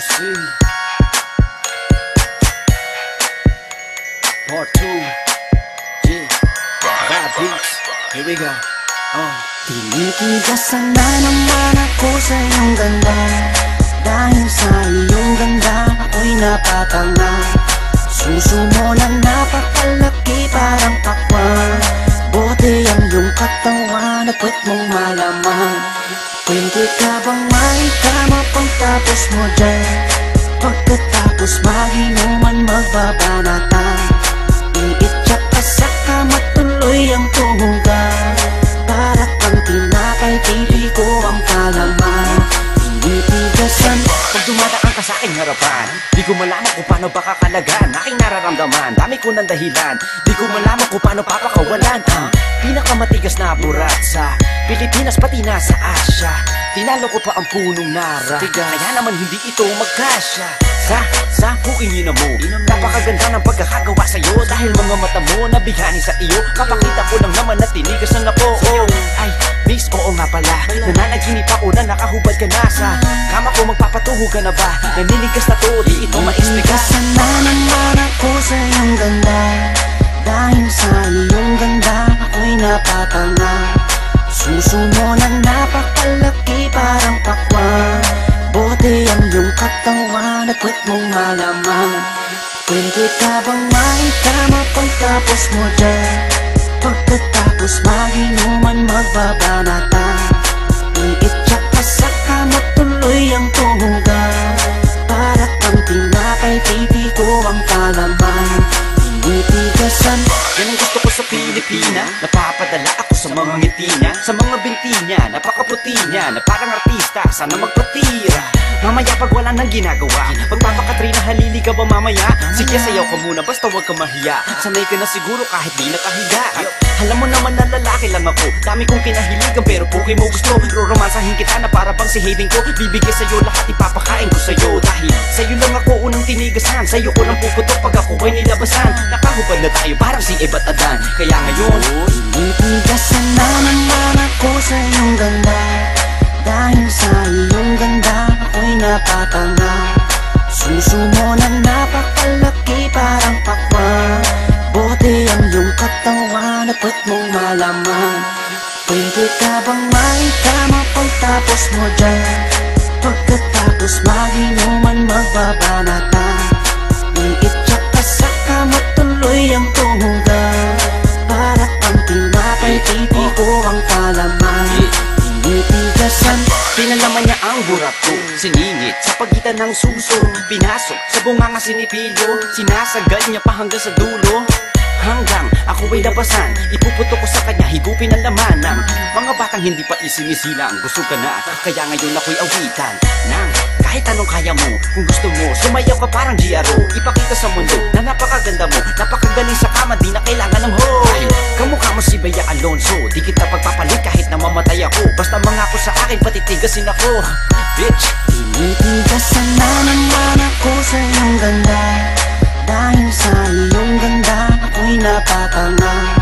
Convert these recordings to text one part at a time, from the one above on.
MC Part 2. Yeah, Bad Beats. Here we go. Tinitigasan na naman ako sa iyong ganda. Dahil sa iyong ganda ako'y napatanga. Suso mo na napakalaki parang pakwan. Bote ang iyong katawan at puwet mong malaman. Pwede ka bang maikama pagtapos mo dyan? Pagkatapos mag-inuman magbabanatan. Iitsak ka sa kama tuloy ang tuhugan. Para kang tinapay, pipi ko ang palaman. Tinitigasan Pag dumadaan ka sa aking harapan, di ko malaman kung paano ba kakalagan aking nararamdaman. Dami ko ng dahilan, di ko malaman kung paano papakawalan. Pinakamatigas na burat sa Pilipinas pati na sa Asya. Tinalo ko pa ang punong nara, kaya naman hindi ito magkasya. Sa pukin mo, napakaganda ng pagkakagawa sa'yo. Dahil mga mata mo nabihani sa iyo. Kapakita ko lang naman na tinigasan ako. Ay, miss, oo nga pala. Nananaginip ako na nakahubad ka na sa kama ko. Magpapatuho ka na ba? Naninigas na to, di ito ma-explica. Tinitigasan na naman ako sa iyong ganda. Dahil sa iyong ganda ako'y napatanga. Suso mo na napakalaki parang pakwan. Bote ang iyong katawan at puwet mong malaman. Pwede ka bang maikama pagtapos mo dyan? Pagkatapos mag-inuman magbabanatan. Iitsak ka sa kama tuloy ang tuhugan. Para kang tinapay, pipi ko ang palaman. Tinitigasan yan ang gusto ko sa Pilipina. Napapadala ako sa mga ngiti niya, sa mga binti niya, napakaputi niya, na parang artista, sana magpatira. Mamaya pag wala nang ginagawa, magpapakatrina, halili ka ba mamaya? Sige, sayaw ka muna, basta huwag ka mahiya. Sanay ka na siguro kahit di nakahiga. Alam mo naman na lalaki lang ako, dami kong kinahiligan pero puki mo gusto. Roromansahin kita na para bang si Hayden ko. Bibigay sa'yo lahat, ipapakain ko sa'yo. Dahil sa'yo lang ako unang tinigasan, sa'yo ko lang puputok pag ako ay nilabasan. Nakahubad na tayo parang si Eva at Adan. Kaya ngayon, tinitigasan na naman ako sa iyong ganda. Dahil sa iyong ganda ako'y napatanga. Suso mo na napakalaki parang pakwan. Bote ang iyong katawan at puwet mong malaman. Pwede ka bang maikama pagtapos mo dyan? Pagkatapos mag-inuman magbabanatan. Iitsak ka sa kama tuloy ang tuhugan. Para kang tinapay, pipi ko ang palaman. Tinitigasan pinalaman niya ang burat ko, siningit sa pagitan ng suso. Pinasok sa bunganga sinipilyo, sinasagad niya pa hanggang sa dulo. Hanggang ako ay labasan, ipuputo ko sa kanya, higupin ang laman ng mga batang hindi pa isinisilang. Gusto ka na, kaya ngayon ako'y awitan ng kahit anong kaya mo. Kung gusto mo, sumayaw ka parang GRO. Ipakita sa mundo na napakaganda mo, napakagaling sa kama, di na kailangan ng ho. Dahil kamukha mo si Bea Alonso, di kita pagpapalit kahit na mamatay ako. Basta mangako sa akin, patitigasin ako, bitch. Tinitigasan na naman ako sa iyong ganda. Dahil sa iyong ganda ako'y napatanga.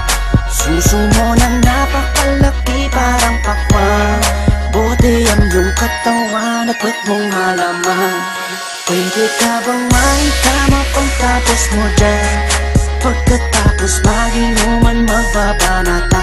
Suso mo na napakalaki parang pakwan. Bote ang iyong katawan at puwet mong malaman. Pwede ka bang maikama pagtapos mo dyan? Pagkatapos mag-inuman magbabanatan.